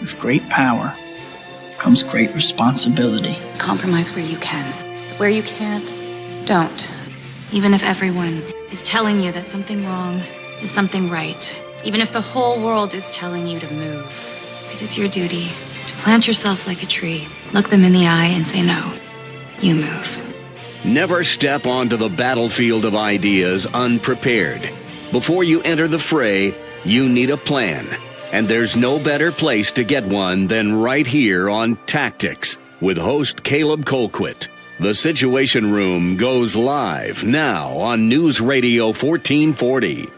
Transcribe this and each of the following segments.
With great power comes great responsibility. Compromise where you can. Where you can't, don't. Even if everyone is telling you that something wrong is something right. Even if the whole world is telling you to move. It is your duty to plant yourself like a tree, look them in the eye and say no. You move. Never step onto the battlefield of ideas unprepared. Before you enter the fray, you need a plan. And there's no better place to get one than right here on Tactics with host Caleb Colquitt. The Situation Room goes live now on News Radio 1440.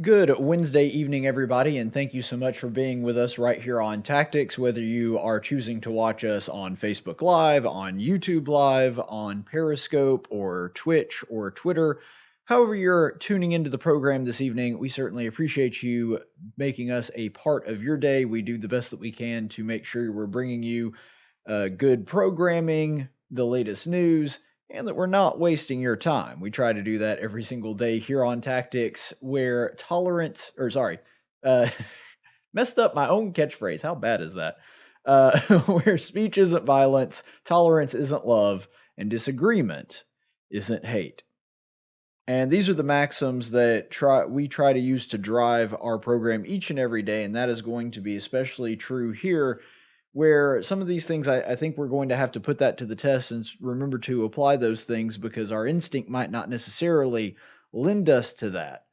Good Wednesday evening, everybody, and thank you so much for being with us right here on Tactics, whether you are choosing to watch us on Facebook Live, on YouTube Live, on Periscope, or Twitch, or Twitter. However you're tuning into the program this evening, we certainly appreciate you making us a part of your day. We do the best that we can to make sure we're bringing you good programming, the latest news, and that we're not wasting your time. We try to do that every single day here on Tactics, where messed up my own catchphrase. How bad is that? Where speech isn't violence, tolerance isn't love, and disagreement isn't hate. And these are the maxims that we try to use to drive our program each and every day, and that is going to be especially true here, where some of these things, I think we're going to have to put that to the test and remember to apply those things, because our instinct might not necessarily lend us to that.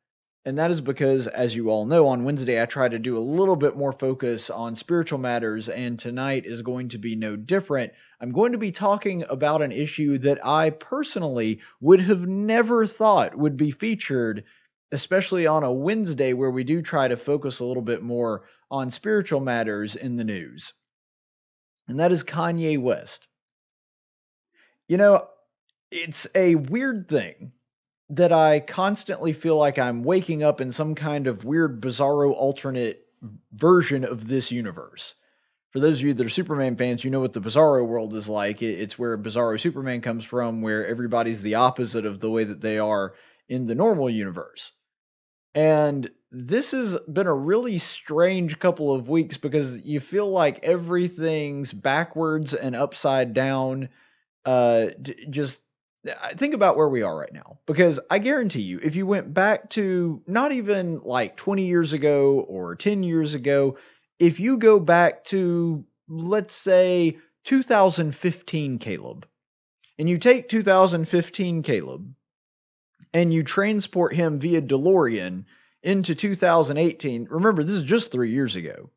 And that is because, as you all know, on Wednesday I try to do a little bit more focus on spiritual matters, and tonight is going to be no different. I'm going to be talking about an issue that I personally would have never thought would be featured, especially on a Wednesday where we do try to focus a little bit more on spiritual matters in the news. And that is Kanye West. You know, it's a weird thing that I constantly feel like I'm waking up in some kind of weird, bizarro, alternate version of this universe. For those of you that are Superman fans, you know what the Bizarro world is like. It's where Bizarro Superman comes from, where everybody's the opposite of the way that they are in the normal universe. And this has been a really strange couple of weeks, because you feel like everything's backwards and upside down. Just think about where we are right now, because I guarantee you, if you went back to not even like 20 years ago or 10 years ago, if you go back to, let's say, 2015 Caleb, and you take 2015 Caleb and you transport him via DeLorean into 2018, remember, this is just 3 years ago,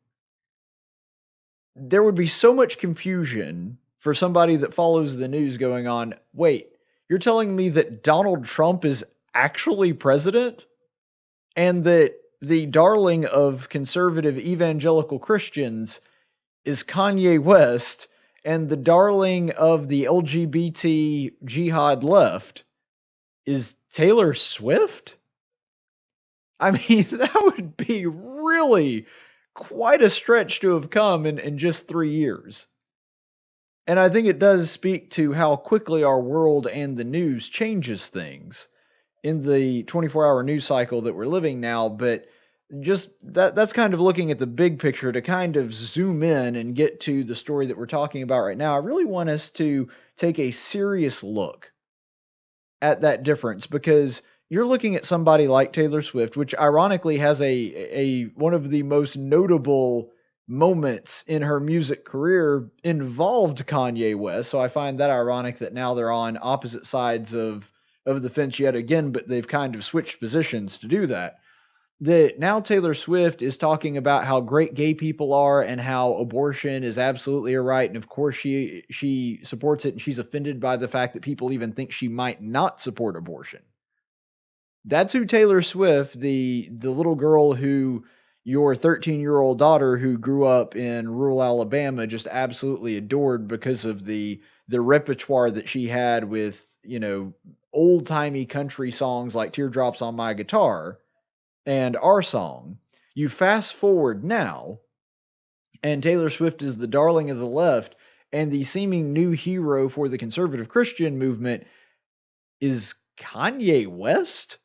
there would be so much confusion for somebody that follows the news going on, wait, you're telling me that Donald Trump is actually president? And that the darling of conservative evangelical Christians is Kanye West, and the darling of the LGBT jihad left is Taylor Swift? I mean, that would be really quite a stretch to have come in just 3 years. And I think it does speak to how quickly our world and the news changes things in the 24-hour news cycle that we're living now. But just that's kind of looking at the big picture. To kind of zoom in and get to the story that we're talking about right now, I really want us to take a serious look at that difference, because you're looking at somebody like Taylor Swift, which ironically has a one of the most notable moments in her music career involved Kanye West. So I find that ironic that now they're on opposite sides of the fence yet again, but they've kind of switched positions to do that. That now Taylor Swift is talking about how great gay people are and how abortion is absolutely a right. And of course she supports it, and she's offended by the fact that people even think she might not support abortion. That's who Taylor Swift, the little girl who your 13-year-old daughter who grew up in rural Alabama just absolutely adored because of the repertoire that she had with, you know, old-timey country songs like Teardrops on My Guitar and Our Song. You fast forward now, and Taylor Swift is the darling of the left, and the seeming new hero for the conservative Christian movement is Kanye West?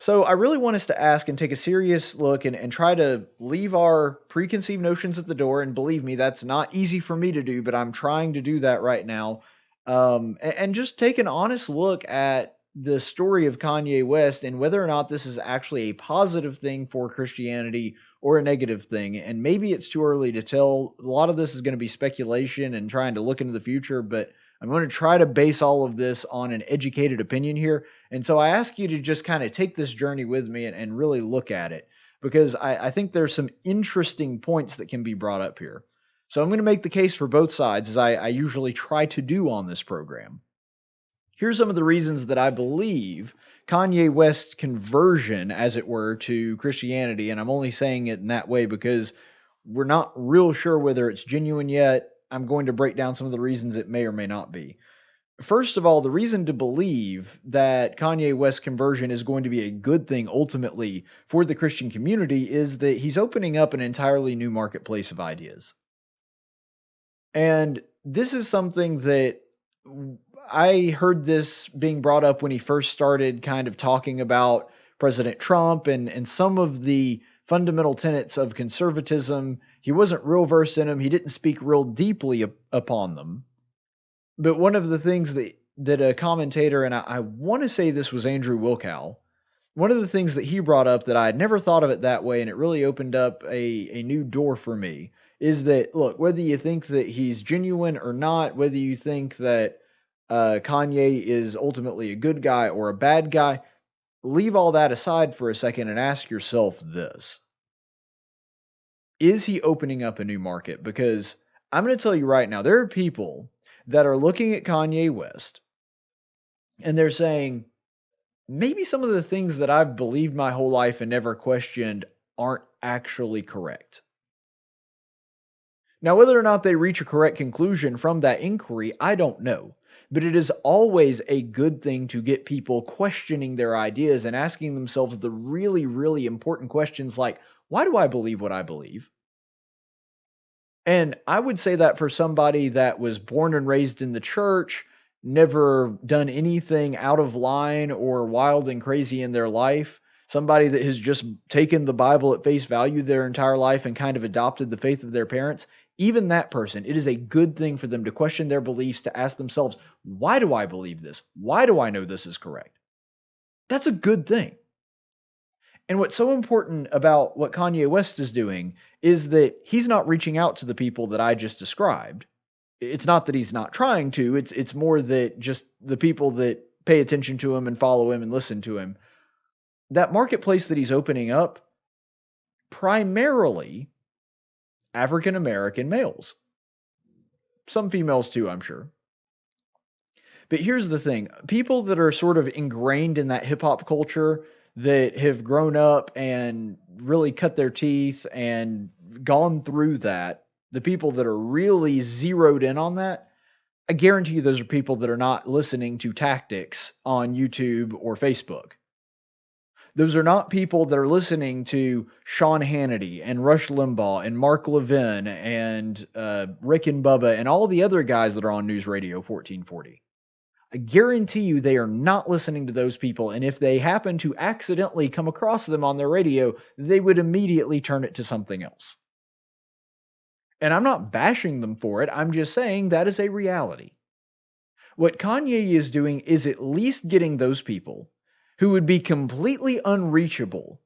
So I really want us to ask and take a serious look and try to leave our preconceived notions at the door. And believe me, that's not easy for me to do, but I'm trying to do that right now. And just take an honest look at the story of Kanye West and whether or not this is actually a positive thing for Christianity or a negative thing. And maybe it's too early to tell. A lot of this is going to be speculation and trying to look into the future, but I'm going to try to base all of this on an educated opinion here. And so I ask you to just kind of take this journey with me and really look at it, because I think there's some interesting points that can be brought up here. So I'm going to make the case for both sides, as I usually try to do on this program. Here's some of the reasons that I believe Kanye West's conversion, as it were, to Christianity, and I'm only saying it in that way because we're not real sure whether it's genuine yet. I'm going to break down some of the reasons it may or may not be. First of all, the reason to believe that Kanye West's conversion is going to be a good thing ultimately for the Christian community is that he's opening up an entirely new marketplace of ideas. And this is something that I heard this being brought up when he first started kind of talking about President Trump and some of the fundamental tenets of conservatism. He wasn't real versed in them. He didn't speak real deeply upon them. But one of the things that a commentator, and I want to say this was Andrew Wilkow, one of the things that he brought up that I had never thought of it that way, and it really opened up a new door for me, is that, look, whether you think that he's genuine or not, whether you think that Kanye is ultimately a good guy or a bad guy, leave all that aside for a second and ask yourself this. Is he opening up a new market? Because I'm going to tell you right now, there are people that are looking at Kanye West and they're saying, maybe some of the things that I've believed my whole life and never questioned aren't actually correct. Now, whether or not they reach a correct conclusion from that inquiry, I don't know. But it is always a good thing to get people questioning their ideas and asking themselves the really, really important questions like, why do I believe what I believe? And I would say that for somebody that was born and raised in the church, never done anything out of line or wild and crazy in their life, somebody that has just taken the Bible at face value their entire life and kind of adopted the faith of their parents, even that person, it is a good thing for them to question their beliefs, to ask themselves, why do I believe this? Why do I know this is correct? That's a good thing. And what's so important about what Kanye West is doing is that he's not reaching out to the people that I just described. It's not that he's not trying to, it's more that just the people that pay attention to him and follow him and listen to him, that marketplace that he's opening up, primarily African American males. Some females too, I'm sure. But here's the thing. People that are sort of ingrained in that hip hop culture, that have grown up and really cut their teeth and gone through that, the people that are really zeroed in on that, I guarantee you those are people that are not listening to tactics on YouTube or Facebook. Those are not people that are listening to Sean Hannity and Rush Limbaugh and Mark Levin and Rick and Bubba and all the other guys that are on News Radio 1440. I guarantee you they are not listening to those people, and if they happen to accidentally come across them on their radio, they would immediately turn it to something else. And I'm not bashing them for it, I'm just saying that is a reality. What Kanye is doing is at least getting those people who would be completely unreachable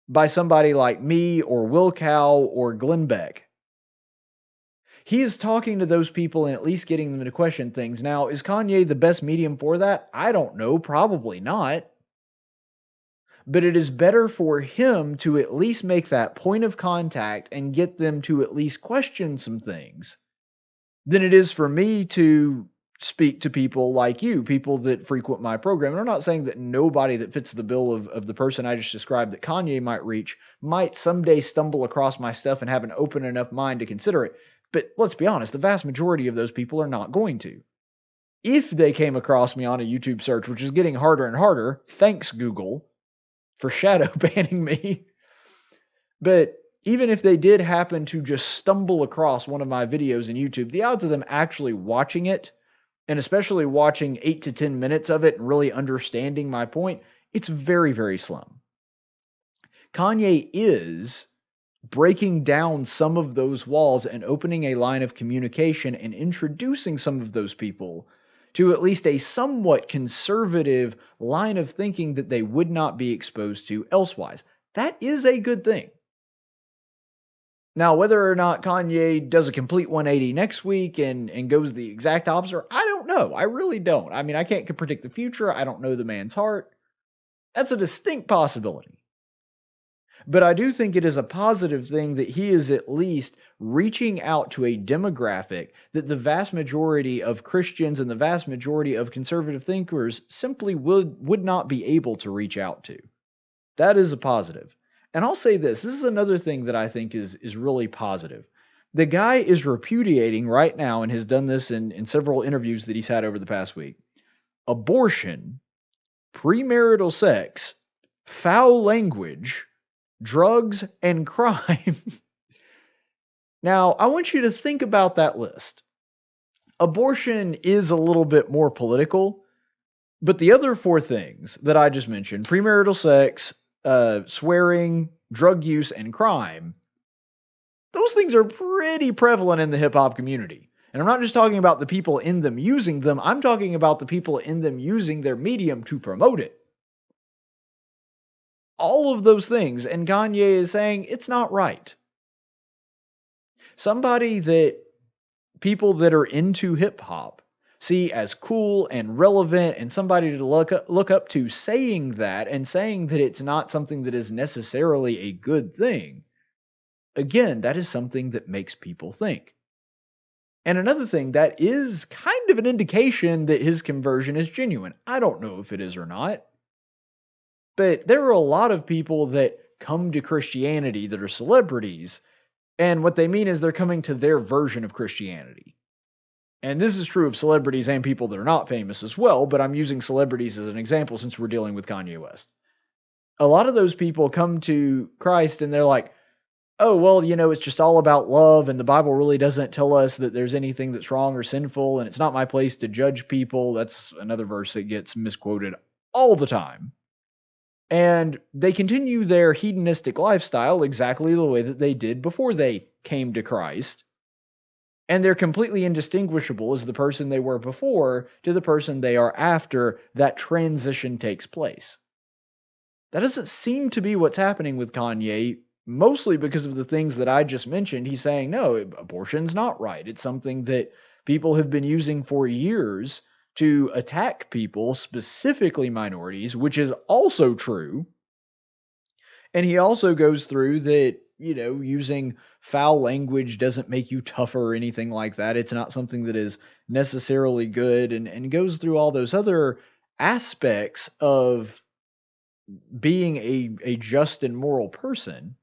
by somebody like me or Will Cow or Glenn Beck. He is talking to those people and at least getting them to question things. Now, is Kanye the best medium for that? I don't know. Probably not. But it is better for him to at least make that point of contact and get them to at least question some things than it is for me to speak to people like you, people that frequent my program. And I'm not saying that nobody that fits the bill of the person I just described that Kanye might reach might someday stumble across my stuff and have an open enough mind to consider it. But let's be honest, the vast majority of those people are not going to. If they came across me on a YouTube search, which is getting harder and harder, thanks Google for shadow banning me. But even if they did happen to just stumble across one of my videos in YouTube, the odds of them actually watching it, and especially watching 8 to 10 minutes of it and really understanding my point, it's very, very slim. Kanye is breaking down some of those walls and opening a line of communication and introducing some of those people to at least a somewhat conservative line of thinking that they would not be exposed to elsewise. That is a good thing. Now, whether or not Kanye does a complete 180 next week and goes the exact opposite, I don't know. I really don't. I mean, I can't predict the future. I don't know the man's heart. That's a distinct possibility. But I do think it is a positive thing that he is at least reaching out to a demographic that the vast majority of Christians and the vast majority of conservative thinkers simply would not be able to reach out to. That is a positive. And I'll say this is another thing that I think is really positive. The guy is repudiating right now, and has done this in several interviews that he's had over the past week, abortion, premarital sex, foul language, drugs, and crime. Now, I want you to think about that list. Abortion is a little bit more political, but the other four things that I just mentioned, premarital sex, swearing, drug use, and crime, those things are pretty prevalent in the hip-hop community. And I'm not just talking about the people in them using them, I'm talking about the people in them using their medium to promote it. All of those things, and Kanye is saying it's not right. Somebody that people that are into hip-hop see as cool and relevant, and somebody to look up to, saying that and saying that it's not something that is necessarily a good thing. Again, that is something that makes people think. And another thing, that is kind of an indication that his conversion is genuine. I don't know if it is or not. But there are a lot of people that come to Christianity that are celebrities, and what they mean is they're coming to their version of Christianity. And this is true of celebrities and people that are not famous as well, but I'm using celebrities as an example since we're dealing with Kanye West. A lot of those people come to Christ and they're like, oh, well, it's just all about love, and the Bible really doesn't tell us that there's anything that's wrong or sinful, and it's not my place to judge people. That's another verse that gets misquoted all the time. And they continue their hedonistic lifestyle exactly the way that they did before they came to Christ. And they're completely indistinguishable as the person they were before to the person they are after that transition takes place. That doesn't seem to be what's happening with Kanye, mostly because of the things that I just mentioned. He's saying, no, abortion's not right. It's something that people have been using for years to attack people, specifically minorities, which is also true. And he also goes through that, using foul language doesn't make you tougher or anything like that. It's not something that is necessarily good, and goes through all those other aspects of being a just and moral person.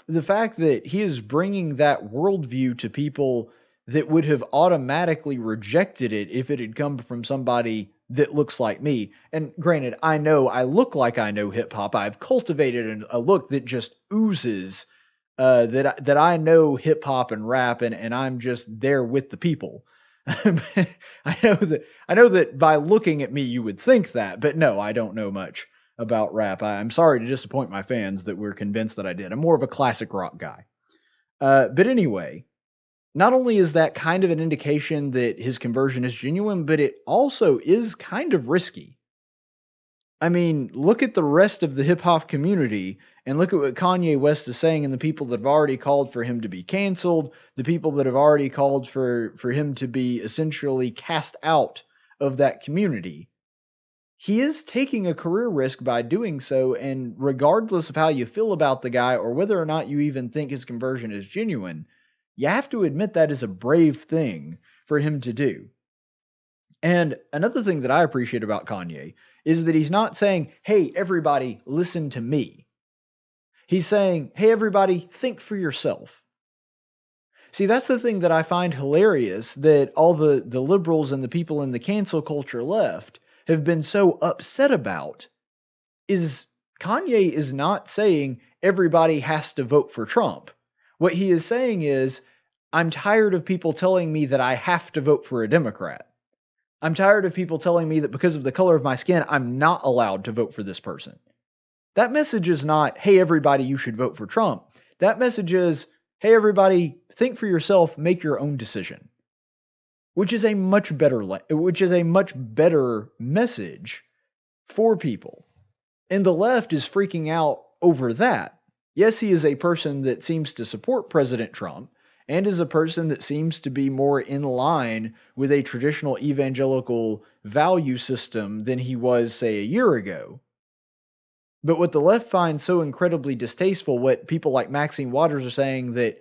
The fact that he is bringing that worldview to people that would have automatically rejected it if it had come from somebody that looks like me. And granted, I know I look like I know hip-hop. I've cultivated a look that just oozes that I know hip-hop and rap, and I'm just there with the people. I know that by looking at me you would think that, but no, I don't know much about rap. I'm sorry to disappoint my fans that were convinced that I did. I'm more of a classic rock guy. But anyway, not only is that kind of an indication that his conversion is genuine, but it also is kind of risky. I mean, look at the rest of the hip-hop community, and look at what Kanye West is saying, and the people that have already called for him to be canceled, the people that have already called for him to be essentially cast out of that community. He is taking a career risk by doing so, and regardless of how you feel about the guy, or whether or not you even think his conversion is genuine, you have to admit that is a brave thing for him to do. And another thing that I appreciate about Kanye is that he's not saying, hey, everybody, listen to me. He's saying, hey, everybody, think for yourself. See, that's the thing that I find hilarious, that all the liberals and the people in the cancel culture left have been so upset about, is Kanye is not saying everybody has to vote for Trump. What he is saying is, I'm tired of people telling me that I have to vote for a Democrat. I'm tired of people telling me that because of the color of my skin, I'm not allowed to vote for this person. That message is not, hey, everybody, you should vote for Trump. That message is, hey, everybody, think for yourself, make your own decision. Which is a much better message for people. And the left is freaking out over that. Yes, he is a person that seems to support President Trump and is a person that seems to be more in line with a traditional evangelical value system than he was, say, a year ago. But what the left finds so incredibly distasteful, what people like Maxine Waters are saying, that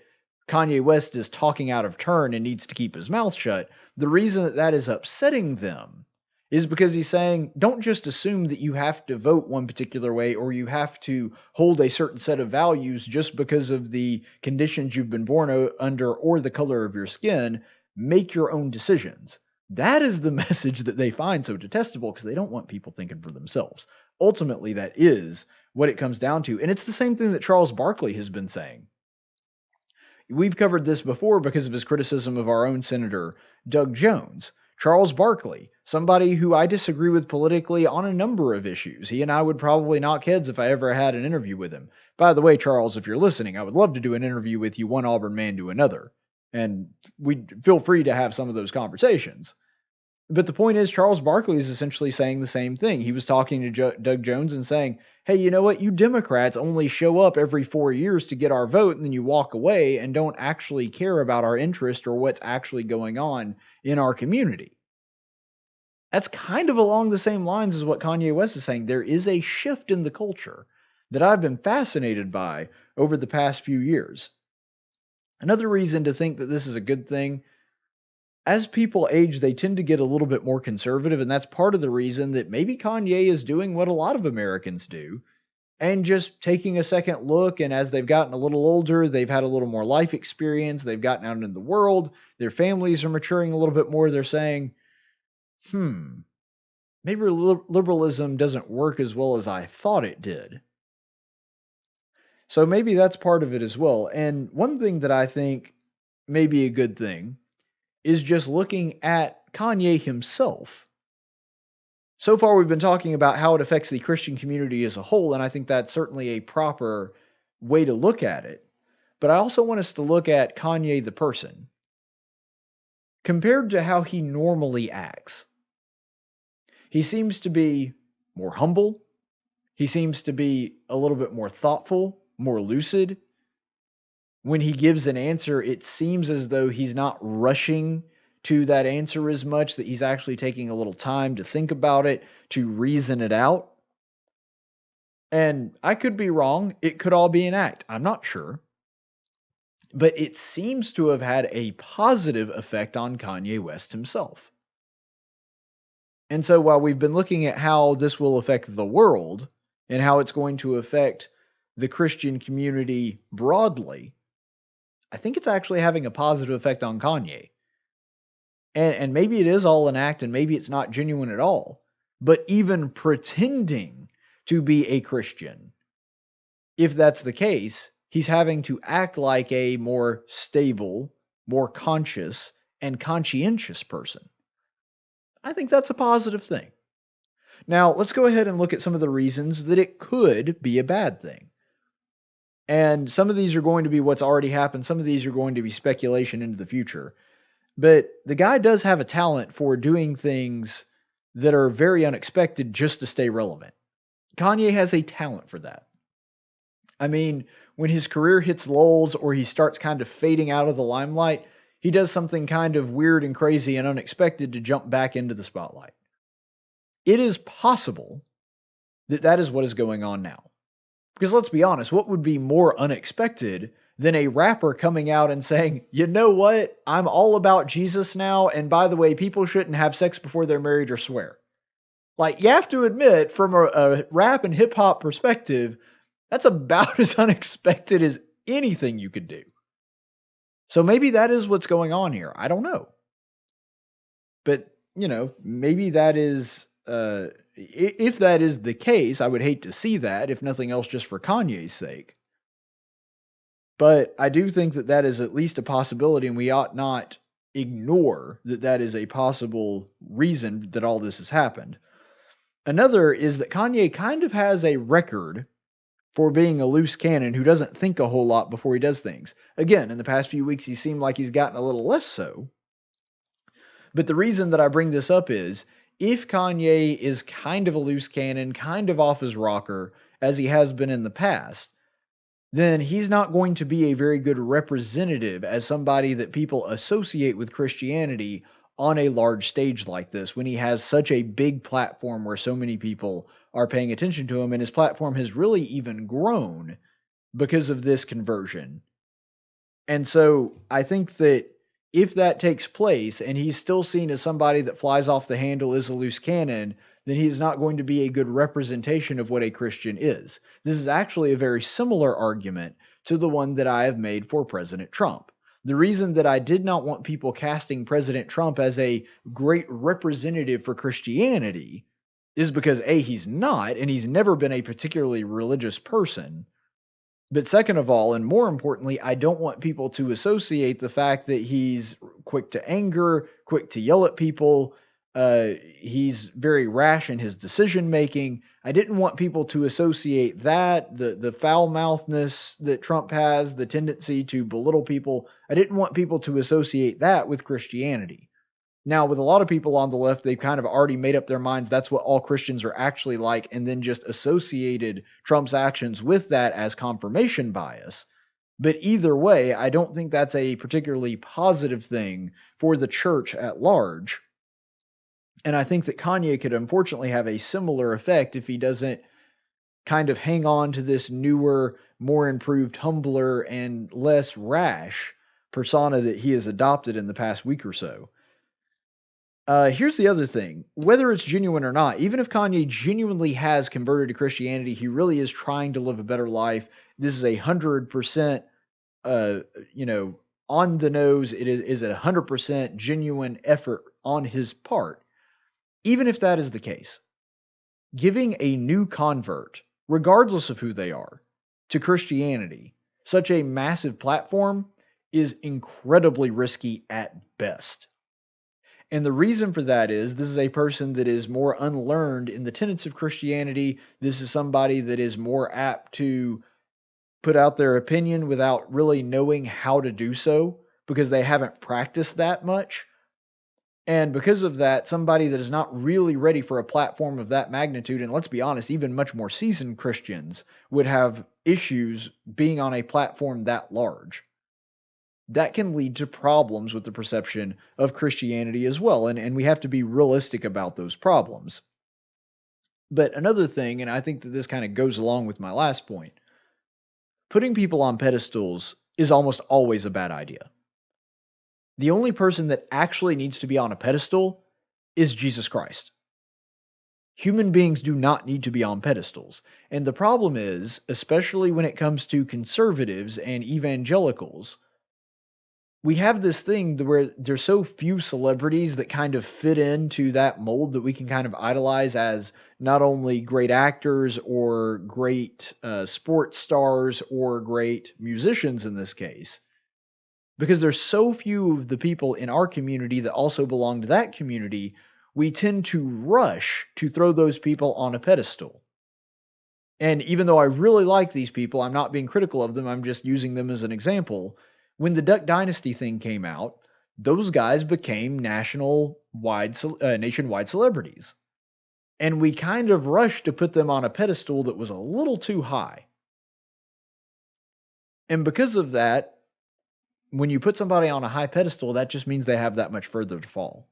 Kanye West is talking out of turn and needs to keep his mouth shut, the reason that that is upsetting them is because he's saying, don't just assume that you have to vote one particular way or you have to hold a certain set of values just because of the conditions you've been born under or the color of your skin. Make your own decisions. That is the message that they find so detestable, because they don't want people thinking for themselves. Ultimately, that is what it comes down to. And it's the same thing that Charles Barkley has been saying. We've covered this before because of his criticism of our own Senator Doug Jones. Charles Barkley, somebody who I disagree with politically on a number of issues. He and I would probably knock heads if I ever had an interview with him. By the way, Charles, if you're listening, I would love to do an interview with you, one Auburn man to another. And we'd feel free to have some of those conversations. But the point is, Charles Barkley is essentially saying the same thing. He was talking to Doug Jones and saying, hey, you know what? You Democrats only show up every 4 years to get our vote, and then you walk away and don't actually care about our interest or what's actually going on in our community. That's kind of along the same lines as what Kanye West is saying. There is a shift in the culture that I've been fascinated by over the past few years. Another reason to think that this is a good thing, as people age, they tend to get a little bit more conservative, and that's part of the reason that maybe Kanye is doing what a lot of Americans do, and just taking a second look, and as they've gotten a little older, they've had a little more life experience, they've gotten out into the world, their families are maturing a little bit more, they're saying, maybe liberalism doesn't work as well as I thought it did. So maybe that's part of it as well. And one thing that I think may be a good thing is just looking at Kanye himself. So far, we've been talking about how it affects the Christian community as a whole, and I think that's certainly a proper way to look at it. But I also want us to look at Kanye the person. Compared to how he normally acts, he seems to be more humble. He seems to be a little bit more thoughtful, more lucid. When he gives an answer, it seems as though he's not rushing to that answer as much, that he's actually taking a little time to think about it, to reason it out. And I could be wrong. It could all be an act. I'm not sure. But it seems to have had a positive effect on Kanye West himself. And so while we've been looking at how this will affect the world and how it's going to affect the Christian community broadly, I think it's actually having a positive effect on Kanye. And maybe it is all an act, and maybe it's not genuine at all. But even pretending to be a Christian, if that's the case, he's having to act like a more stable, more conscious, and conscientious person. I think that's a positive thing. Now, let's go ahead and look at some of the reasons that it could be a bad thing. And some of these are going to be what's already happened. Some of these are going to be speculation into the future. But the guy does have a talent for doing things that are very unexpected just to stay relevant. Kanye has a talent for that. I mean, when his career hits lulls or he starts kind of fading out of the limelight, he does something kind of weird and crazy and unexpected to jump back into the spotlight. It is possible that that is what is going on now. Because let's be honest, what would be more unexpected than a rapper coming out and saying, you know what, I'm all about Jesus now, and by the way, people shouldn't have sex before they're married or swear. Like, you have to admit, from a rap and hip-hop perspective, that's about as unexpected as anything you could do. So maybe that is what's going on here. I don't know. But, maybe that is... if that is the case, I would hate to see that, if nothing else just for Kanye's sake. But I do think that that is at least a possibility, and we ought not ignore that that is a possible reason that all this has happened. Another is that Kanye kind of has a record for being a loose cannon who doesn't think a whole lot before he does things. Again, in the past few weeks, he seemed like he's gotten a little less so. But the reason that I bring this up is, if Kanye is kind of a loose cannon, kind of off his rocker, as he has been in the past, then he's not going to be a very good representative as somebody that people associate with Christianity on a large stage like this, when he has such a big platform where so many people are paying attention to him, and his platform has really even grown because of this conversion. And so I think that if that takes place and he's still seen as somebody that flies off the handle, is a loose cannon, then he is not going to be a good representation of what a Christian is. This is actually a very similar argument to the one that I have made for President Trump. The reason that I did not want people casting President Trump as a great representative for Christianity is because A, he's not, and he's never been a particularly religious person. But second of all, and more importantly, I don't want people to associate the fact that he's quick to anger, quick to yell at people, he's very rash in his decision making. I didn't want people to associate that, the foul-mouthness that Trump has, the tendency to belittle people. I didn't want people to associate that with Christianity. Now, with a lot of people on the left, they've kind of already made up their minds that's what all Christians are actually like, and then just associated Trump's actions with that as confirmation bias. But either way, I don't think that's a particularly positive thing for the church at large. And I think that Kanye could unfortunately have a similar effect if he doesn't kind of hang on to this newer, more improved, humbler, and less rash persona that he has adopted in the past week or so. Here's the other thing. Whether it's genuine or not, even if Kanye genuinely has converted to Christianity, he really is trying to live a better life. This is 100%, on the nose. It is a 100% genuine effort on his part. Even if that is the case, giving a new convert, regardless of who they are, to Christianity, such a massive platform, is incredibly risky at best. And the reason for that is this is a person that is more unlearned in the tenets of Christianity. This is somebody that is more apt to put out their opinion without really knowing how to do so because they haven't practiced that much. And because of that, somebody that is not really ready for a platform of that magnitude, and let's be honest, even much more seasoned Christians would have issues being on a platform that large. That can lead to problems with the perception of Christianity as well, and we have to be realistic about those problems. But another thing, and I think that this kind of goes along with my last point, putting people on pedestals is almost always a bad idea. The only person that actually needs to be on a pedestal is Jesus Christ. Human beings do not need to be on pedestals. And the problem is, especially when it comes to conservatives and evangelicals, we have this thing where there's so few celebrities that kind of fit into that mold that we can kind of idolize as not only great actors or great sports stars or great musicians in this case, because there's so few of the people in our community that also belong to that community, we tend to rush to throw those people on a pedestal. And even though I really like these people, I'm not being critical of them, I'm just using them as an example. When the Duck Dynasty thing came out, those guys became nationwide celebrities. And we kind of rushed to put them on a pedestal that was a little too high. And because of that, when you put somebody on a high pedestal, that just means they have that much further to fall.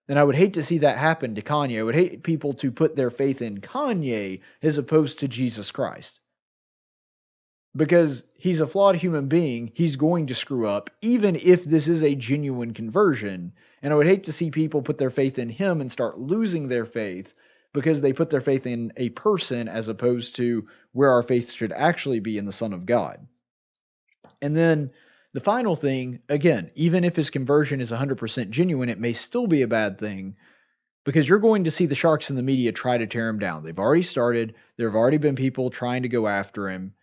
And I would hate to see that happen to Kanye. I would hate people to put their faith in Kanye as opposed to Jesus Christ. Because he's a flawed human being, he's going to screw up, even if this is a genuine conversion. And I would hate to see people put their faith in him and start losing their faith because they put their faith in a person as opposed to where our faith should actually be in the Son of God. And then the final thing, again, even if his conversion is 100% genuine, it may still be a bad thing because you're going to see the sharks in the media try to tear him down. They've already started. There have already been people trying to go after him.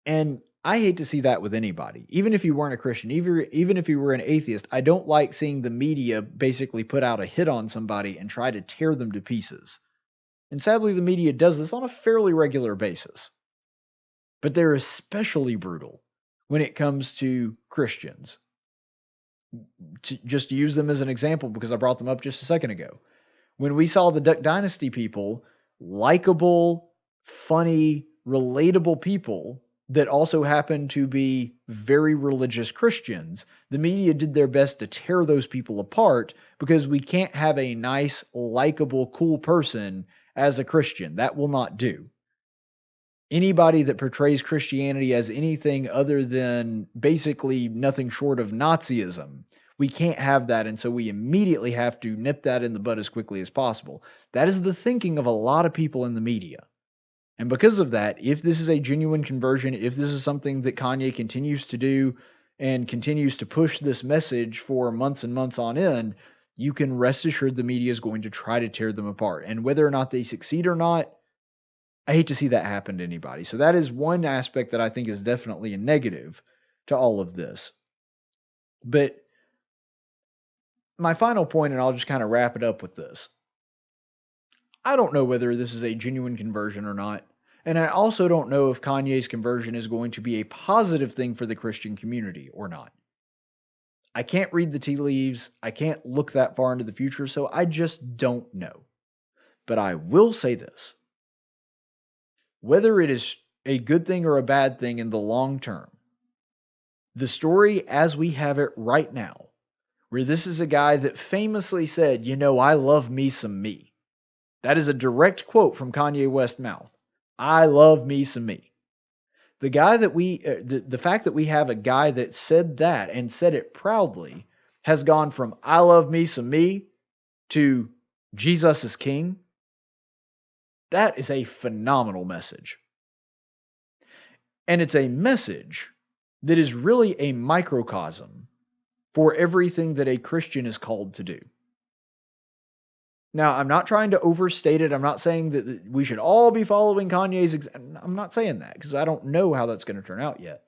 And I hate to see that with anybody. Even if you weren't a Christian, even if you were an atheist, I don't like seeing the media basically put out a hit on somebody and try to tear them to pieces. And sadly, the media does this on a fairly regular basis. but they're especially brutal when it comes to Christians. Just to use them as an example, because I brought them up just a second ago. When we saw the Duck Dynasty people, likable, funny, relatable people that also happen to be very religious Christians, the media did their best to tear those people apart because we can't have a nice, likable, cool person as a Christian. That will not do. Anybody that portrays Christianity as anything other than basically nothing short of Nazism, we can't have that, and so we immediately have to nip that in the bud as quickly as possible. That is the thinking of a lot of people in the media. And because of that, if this is a genuine conversion, if this is something that Kanye continues to do and continues to push this message for months and months on end, you can rest assured the media is going to try to tear them apart. And whether or not they succeed or not, I hate to see that happen to anybody. So that is one aspect that I think is definitely a negative to all of this. But my final point, and I'll just kind of wrap it up with this. I don't know whether this is a genuine conversion or not. And I also don't know if Kanye's conversion is going to be a positive thing for the Christian community or not. I can't read the tea leaves. I can't look that far into the future, so I just don't know. But I will say this. Whether it is a good thing or a bad thing in the long term, the story as we have it right now, where this is a guy that famously said, I love me some me. That is a direct quote from Kanye West's mouth. I love me some me. The guy that the fact that we have a guy that said that and said it proudly has gone from I love me some me to Jesus is king. That is a phenomenal message. And it's a message that is really a microcosm for everything that a Christian is called to do. Now, I'm not trying to overstate it. I'm not saying that we should all be following Kanye's. I'm not saying that because I don't know how that's going to turn out yet.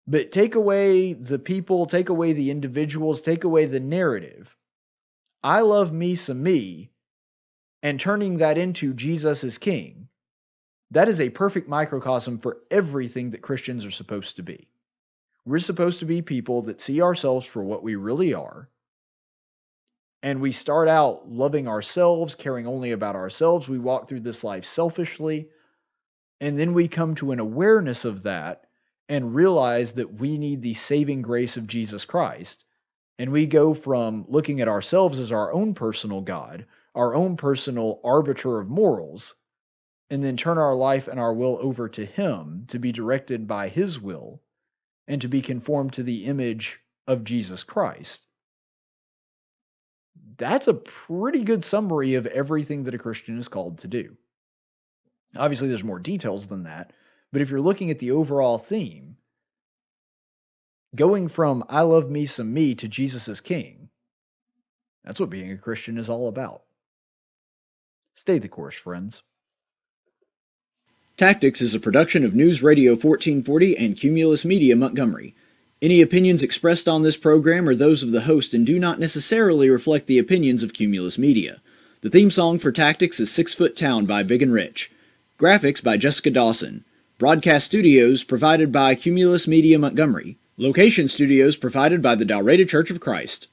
But take away the people, take away the individuals, take away the narrative. I love me some me, and turning that into Jesus is king. That is a perfect microcosm for everything that Christians are supposed to be. We're supposed to be people that see ourselves for what we really are. And we start out loving ourselves, caring only about ourselves. We walk through this life selfishly. And then we come to an awareness of that and realize that we need the saving grace of Jesus Christ. And we go from looking at ourselves as our own personal God, our own personal arbiter of morals, and then turn our life and our will over to Him to be directed by His will and to be conformed to the image of Jesus Christ. That's a pretty good summary of everything that a Christian is called to do. Obviously, there's more details than that, but if you're looking at the overall theme, going from I love me some me to Jesus is king, that's what being a Christian is all about. Stay the course, friends. Tactics is a production of News Radio 1440 and Cumulus Media Montgomery. Any opinions expressed on this program are those of the host and do not necessarily reflect the opinions of Cumulus Media. The theme song for Tactics is 6 Foot Town by Big and Rich. Graphics by Jessica Dawson. Broadcast studios provided by Cumulus Media Montgomery. Location studios provided by the Dalraida Church of Christ.